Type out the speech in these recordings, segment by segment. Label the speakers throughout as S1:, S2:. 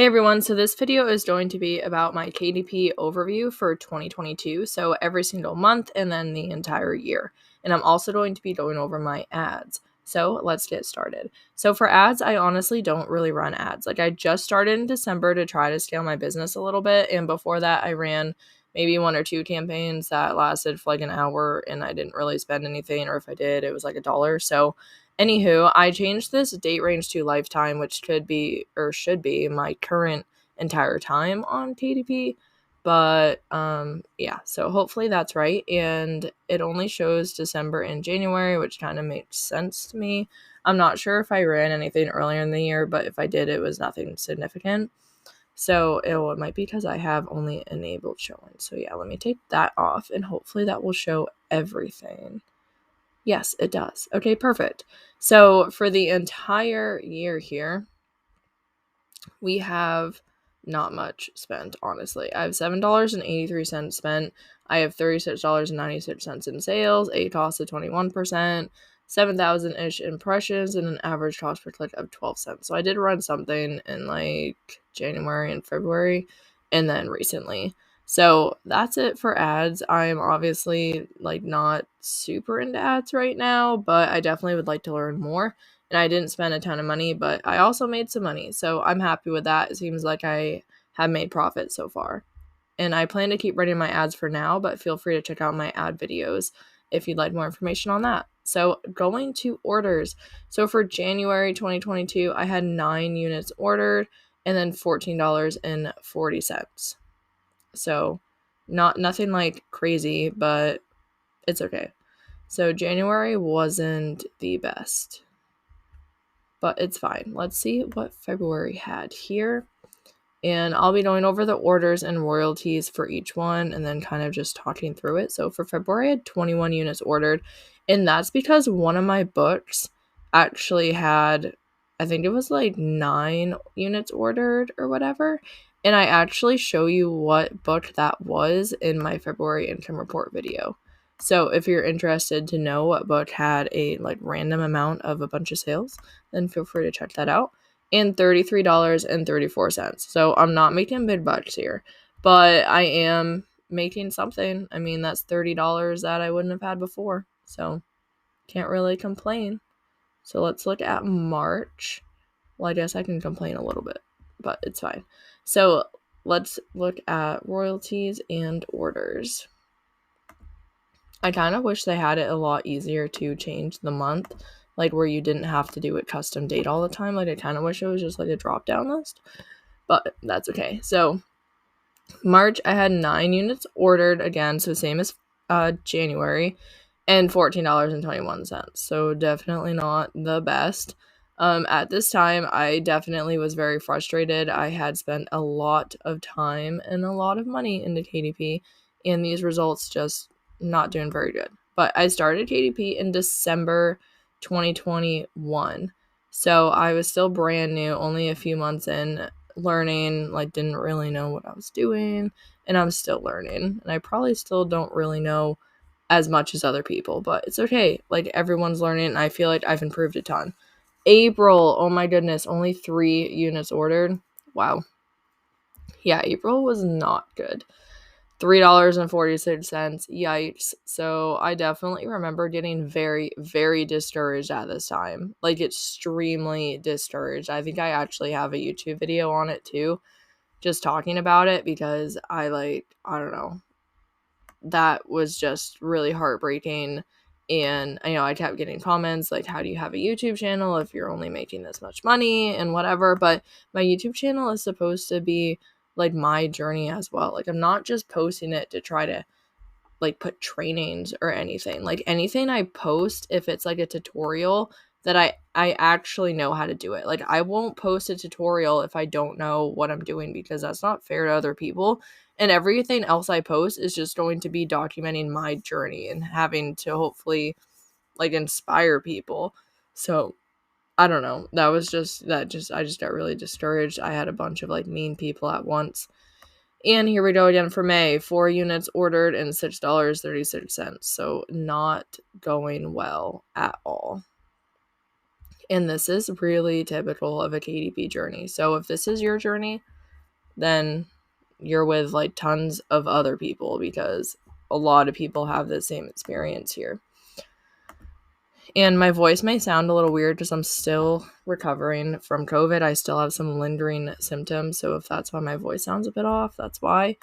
S1: Hey everyone, so this video is going to be about my KDP overview for 2022, so every single month and then the entire year. And I'm also going to be going over my ads. So let's get started. So for ads, I honestly don't really run ads. Like I just started in December to try to scale my business a little bit, and before that I ran maybe one or two campaigns that lasted for like an hour and I didn't really spend anything, or if I did, it was like $1. So anywho, I changed this date range to lifetime, which could be or should be my current entire time on KDP. But yeah, so hopefully that's right. And it only shows December and January, which kind of makes sense to me. I'm not sure if I ran anything earlier in the year, but if I did, it was nothing significant. So it might be because I have only enabled showing. So yeah, let me take that off and hopefully that will show everything. Yes, it does. Okay, perfect. So for the entire year here, we have not much spent, honestly. I have $7.83 spent. I have $36.96 in sales, a cost of 21%, 7,000-ish impressions, and an average cost per click of 12 cents. So I did run something in like January and February, and then recently. So that's it for ads. I am obviously like not super into ads right now, but I definitely would like to learn more. And I didn't spend a ton of money, but I also made some money. So I'm happy with that. It seems like I have made profit so far. And I plan to keep running my ads for now, but feel free to check out my ad videos if you'd like more information on that. So going to orders. So for January 2022, I had 9 units ordered and then $14.40. So nothing like crazy, but it's okay. So January wasn't the best, but it's fine. Let's see what February had here. And I'll be going over the orders and royalties for each one and then kind of just talking through it. So for February, I had 21 units ordered. And that's because one of my books actually had, I think it was like 9 units ordered or whatever. And I actually show you what book that was in my February income report video. So if you're interested to know what book had a like random amount of a bunch of sales, then feel free to check that out. And $33.34. So I'm not making big bucks here, but I am making something. I mean, that's $30 that I wouldn't have had before. So can't really complain. So let's look at March. Well, I guess I can complain a little bit, but it's fine. So let's look at royalties and orders. I kind of wish they had it a lot easier to change the month, like where you didn't have to do it custom date all the time. Like I kind of wish it was just like a drop down list, but that's okay. So March, I had 9 units ordered again, so same as January, and $14.21. So definitely not the best. At this time, I definitely was very frustrated. I had spent a lot of time and a lot of money into KDP, and these results just not doing very good. But I started KDP in December 2021. So I was still brand new, only a few months in, learning, like didn't really know what I was doing, and I'm still learning. And I probably still don't really know as much as other people, but it's okay. Like everyone's learning, and I feel like I've improved a ton. April, oh my goodness, only 3 units ordered. Wow. Yeah, April was not good. $3.46. Yikes. So I definitely remember getting very, very discouraged at this time. Like extremely discouraged. I think I actually have a YouTube video on it too, just talking about it, because I don't know. That was just really heartbreaking. And I kept getting comments like, how do you have a YouTube channel if you're only making this much money and whatever? But my YouTube channel is supposed to be like my journey as well. Like I'm not just posting it to try to like put trainings or anything. Like anything I post, if it's like a tutorial that I actually know how to do it. Like I won't post a tutorial if I don't know what I'm doing, because that's not fair to other people. And everything else I post is just going to be documenting my journey and having to hopefully like inspire people. So I don't know. I just got really discouraged. I had a bunch of like mean people at once. And here we go again for May. 4 units ordered and $6.36. So not going well at all. And this is really typical of a KDP journey. So if this is your journey, then you're with like tons of other people, because a lot of people have the same experience here. And my voice may sound a little weird because I'm still recovering from COVID. I still have some lingering symptoms. So if that's why my voice sounds a bit off, that's why.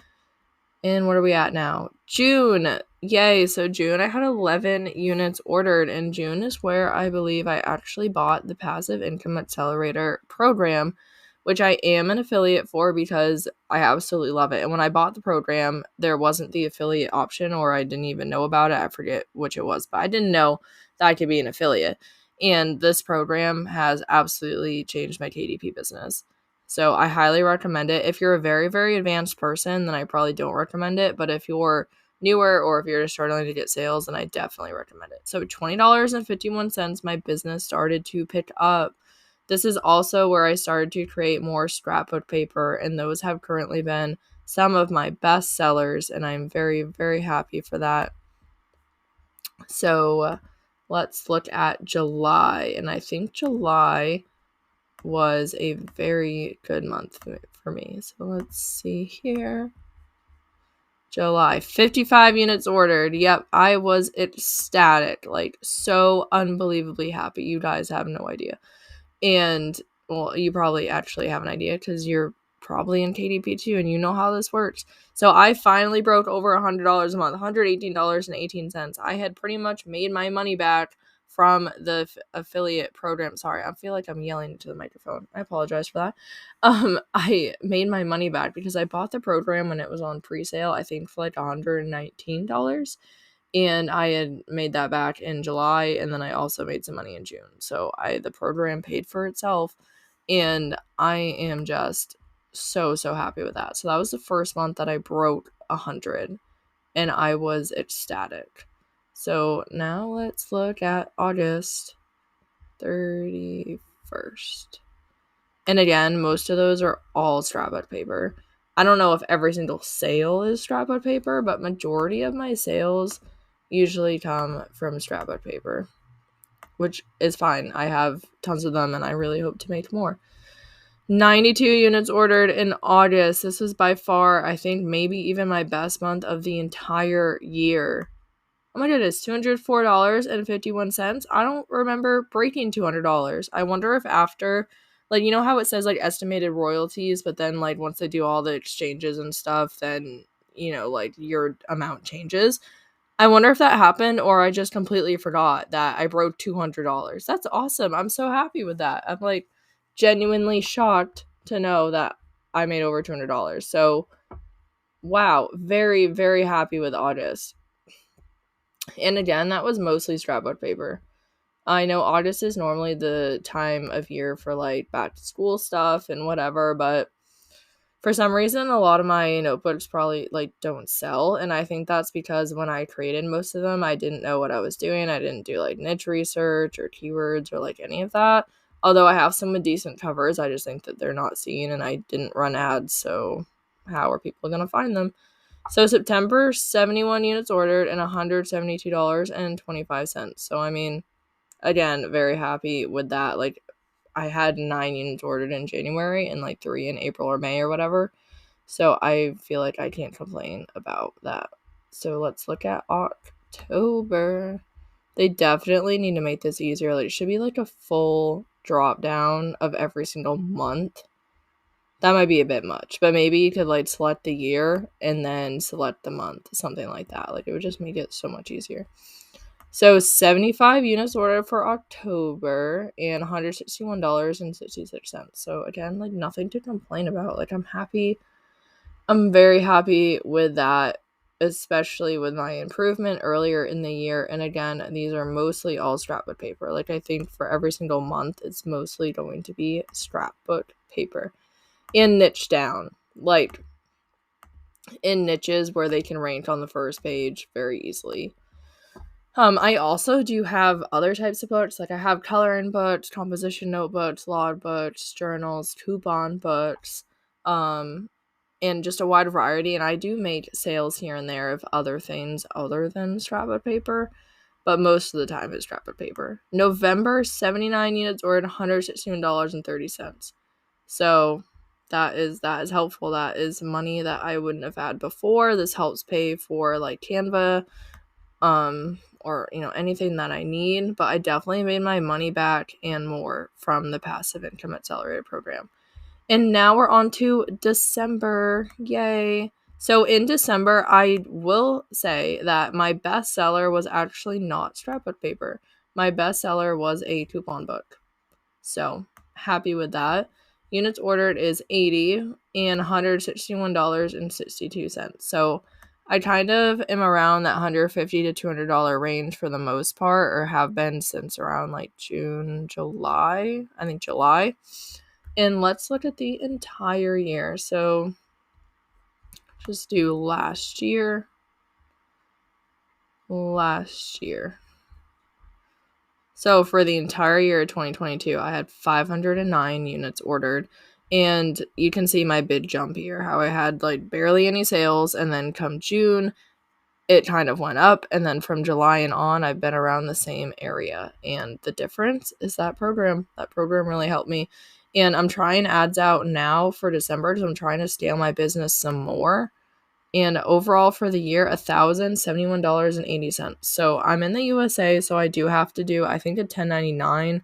S1: And what are we at now? June. Yay. So June, I had 11 units ordered. And June is where I believe I actually bought the Passive Income Accelerator program, which I am an affiliate for because I absolutely love it. And when I bought the program, there wasn't the affiliate option, or I didn't even know about it. I forget which it was, but I didn't know that I could be an affiliate. And this program has absolutely changed my KDP business. So I highly recommend it. If you're a very, very advanced person, then I probably don't recommend it. But if you're newer, or if you're just struggling to get sales, then I definitely recommend it. So $20.51, my business started to pick up. This is also where I started to create more scrapbook paper, and those have currently been some of my best sellers, and I'm very, very happy for that. So let's look at July, and I think July was a very good month for me. So let's see here. July, 55 units ordered. Yep, I was ecstatic, like so unbelievably happy. You guys have no idea. And well, you probably actually have an idea because you're probably in KDP too, and you know how this works. So I finally broke over $100 a month, $118.18. I had pretty much made my money back from the affiliate program. Sorry, I feel like I'm yelling into the microphone. I apologize for that. I made my money back because I bought the program when it was on pre-sale, I think for like $119. And I had made that back in July, and then I also made some money in June. So the program paid for itself, and I am just so happy with that. So that was the first month that I broke 100, and I was ecstatic. So now let's look at August 31st. And again, most of those are all scrapbook paper. I don't know if every single sale is scrapbook paper, but majority of my sales usually come from scrapbook paper, which is fine. I have tons of them, and I really hope to make more. 92 units ordered in August. This was by far, I think, maybe even my best month of the entire year. Oh my goodness, $204.51. I don't remember breaking $200. I wonder if after, like, you know how it says, like, estimated royalties, but then, like, once they do all the exchanges and stuff, then, you know, like, your amount changes. I wonder if that happened, or I just completely forgot that I broke $200. That's awesome. I'm so happy with that. I'm, like, genuinely shocked to know that I made over $200. So, wow, very, very happy with August. And again, that was mostly scrapbook paper. I know August is normally the time of year for like back to school stuff and whatever, but for some reason, a lot of my notebooks probably like don't sell. And I think that's because when I created most of them, I didn't know what I was doing. I didn't do like niche research or keywords or like any of that. Although I have some with decent covers, I just think that they're not seen, and I didn't run ads. So how are people going to find them? So September, 71 units ordered and $172.25. So, I mean, again, very happy with that. Like, I had 9 units ordered in January and like 3 in April or May or whatever. So I feel like I can't complain about that. So let's look at October. They definitely need to make this easier. Like, it should be like a full drop down of every single month. That might be a bit much, but maybe you could like select the year and then select the month, something like that. Like, it would just make it so much easier. So 75 units ordered for October and $161.66. So again, like, nothing to complain about. Like, I'm happy. I'm very happy with that, especially with my improvement earlier in the year. And again, these are mostly all scrapbook paper. Like, I think for every single month, it's mostly going to be scrapbook paper. And niche down, like in niches where they can rank on the first page very easily. I also do have other types of books. Like, I have coloring books, composition notebooks, log books, journals, coupon books, and just a wide variety. And I do make sales here and there of other things other than scrapbook paper. but most of the time it's scrapbook paper. November, 79 units ordered, $161.30. So that is helpful. That is money that I wouldn't have had before. This helps pay for like Canva, or anything that I need, but I definitely made my money back and more from the passive income accelerator program. And now we're on to December. Yay. So in December, I will say that my best seller was actually not scrapbook paper. My best seller was a coupon book. So happy with that. Units ordered is 80 and $161.62. So I kind of am around that $150 to $200 range for the most part, or have been since around like June, July. I think July. And let's look at the entire year. So just do last year. So for the entire year of 2022, I had 509 units ordered. And you can see my big jump here, how I had like barely any sales. And then come June, it kind of went up. And then from July and on, I've been around the same area. And the difference is that program. That program really helped me. And I'm trying ads out now for December because I'm trying to scale my business some more. And overall for the year, $1,071.80. So I'm in the USA, so I do have to do, I think, a 1099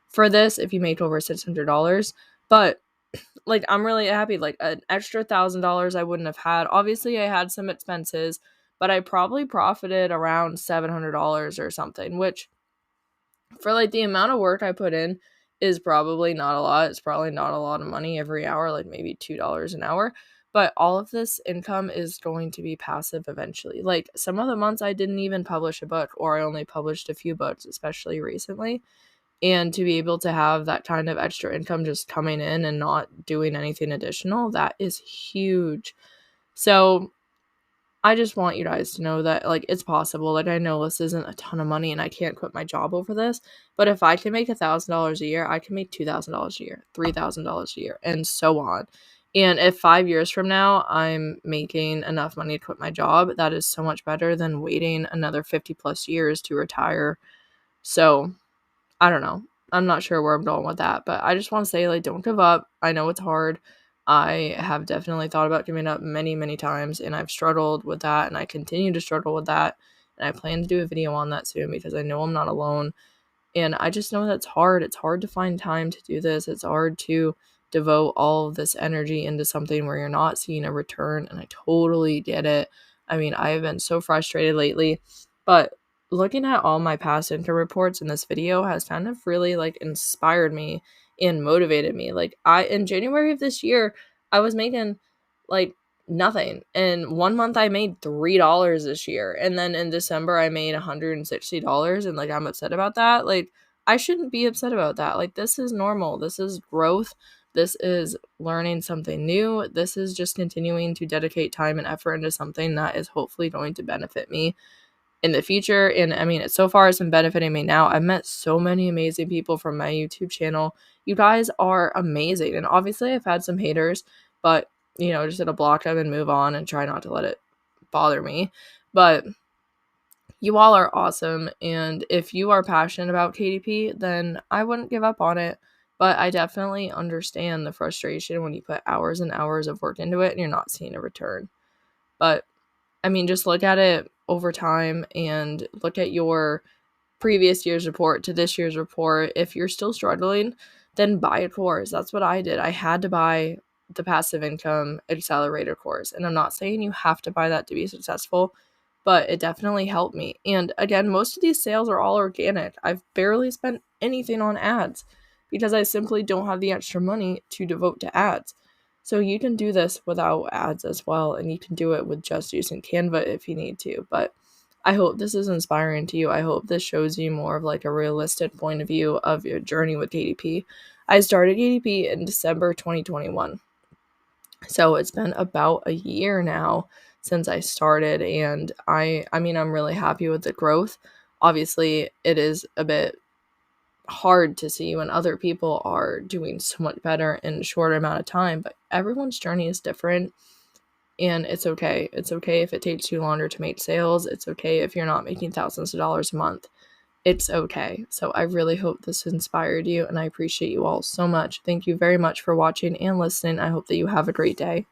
S1: for this if you make over $600. But like, I'm really happy. Like, an extra $1,000 I wouldn't have had. Obviously, I had some expenses, but I probably profited around $700 or something, which for like the amount of work I put in is probably not a lot. It's probably not a lot of money every hour, like maybe $2 an hour. But all of this income is going to be passive eventually. Like, some of the months I didn't even publish a book, or I only published a few books, especially recently. And to be able to have that kind of extra income just coming in and not doing anything additional, that is huge. So I just want you guys to know that, like, it's possible. Like, I know this isn't a ton of money and I can't quit my job over this, but if I can make $1,000 a year, I can make $2,000 a year, $3,000 a year, and so on. And if 5 years from now I'm making enough money to quit my job, that is so much better than waiting another 50 plus years to retire. So I don't know. I'm not sure where I'm going with that, but I just want to say, like, don't give up. I know it's hard. I have definitely thought about giving up many, many times, and I've struggled with that, and I continue to struggle with that. And I plan to do a video on that soon because I know I'm not alone. And I just know that's hard. It's hard to find time to do this. It's hard to devote all of this energy into something where you're not seeing a return. And I totally get it. I mean, I have been so frustrated lately, but looking at all my past income reports in this video has kind of really like inspired me and motivated me. Like, in January of this year, I was making like nothing. And one month I made $3 this year. And then in December I made $160. And like, I'm upset about that. Like, I shouldn't be upset about that. Like, this is normal. This is growth. This is learning something new. This is just continuing to dedicate time and effort into something that is hopefully going to benefit me in the future. And I mean, so far it's been benefiting me now. I've met so many amazing people from my YouTube channel. You guys are amazing. And obviously I've had some haters, but just gonna block them and move on and try not to let it bother me. But you all are awesome. And if you are passionate about KDP, then I wouldn't give up on it. But I definitely understand the frustration when you put hours and hours of work into it and you're not seeing a return. But I mean, just look at it over time and look at your previous year's report to this year's report. If you're still struggling, then buy a course. That's what I did. I had to buy the passive income accelerator course. And I'm not saying you have to buy that to be successful, but it definitely helped me. And again, most of these sales are all organic. I've barely spent anything on ads because I simply don't have the extra money to devote to ads. So you can do this without ads as well, and you can do it with just using Canva if you need to. But I hope this is inspiring to you. I hope this shows you more of like a realistic point of view of your journey with KDP. I started KDP in December 2021. So it's been about a year now since I started, and I mean, I'm really happy with the growth. Obviously, it is a bit hard to see when other people are doing so much better in a shorter amount of time, but everyone's journey is different. And it's okay. It's okay if it takes you longer to make sales. It's okay if you're not making thousands of dollars a month. It's okay. So I really hope this inspired you, and I appreciate you all so much. Thank you very much for watching and listening. I hope that you have a great day.